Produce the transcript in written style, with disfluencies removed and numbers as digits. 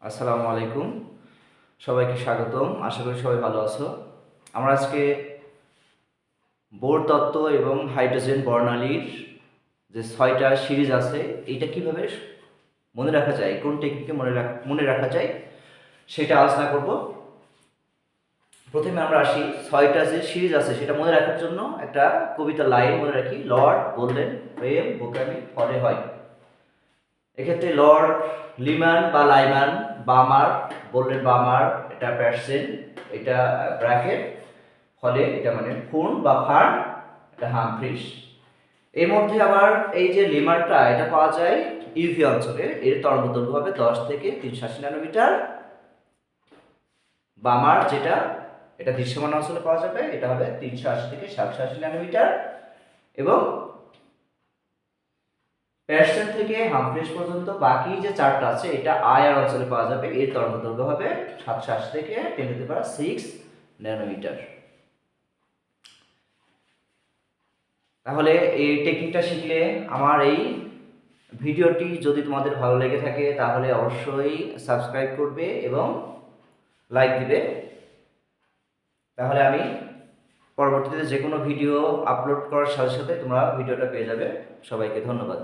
আসসালামু আলাইকুম, সবাইকে স্বাগতম। আশা করি সবাই ভালো আছো। আমরা আজকে বোর তত্ত্ব এবং হাইড্রোজেন বর্ণালীর যে 6টা সিরিজ আছে, এইটা কিভাবে মনে রাখা যায়, কোন টেকনিকে মনে রাখা যায় সেটা আলোচনা করব। প্রথমে আমরা আসি, 6টা যে সিরিজ আছে সেটা মনে রাখার জন্য একটা কবিতা লাইন মনে রাখি। লর্ড বললেন, প্রেম বোকামি ফলে হয়। এক্ষেত্রে লর্ড লিমান বা লাইমান, বামার বললেন বামার, এটা পার্সেন্ট, এটা ব্র্যাকেট, ফলে এটা মানে ফুন বা ফার্ন, এটা হামফ্রিস। এর মধ্যে আবার এই যে লিমারটা, এটা পাওয়া যায় ইউভি অঞ্চলে। এর তরঙ্গদৈর্ঘ্য হবে 10 থেকে 380 ন্যানোমিটার। বামার যেটা, এটা দৃশ্যমান অঞ্চলে পাওয়া যাবে, এটা হবে 380 থেকে 780 ন্যানোমিটার। এবং প্যারসন থেকে হামফ্রিস পর্যন্ত বাকি যে চারটা আছে, এটা আইআর অঞ্চলে পাওয়া যাবে। এর তরঙ্গদৈর্ঘ্য হবে 780 থেকে 10⁶ ন্যানোমিটার। তাহলে এই টেকনিকটা শিখলে, আমার এই ভিডিওটি যদি তোমাদের ভালো লেগে থাকে তাহলে অবশ্যই সাবস্ক্রাইব করবে এবং লাইক দিবে। তাহলে আমি পরবর্তীতে যে কোনো ভিডিও আপলোড করার সাথে সাথে তোমরা ভিডিওটা পেয়ে যাবে। সবাইকে ধন্যবাদ।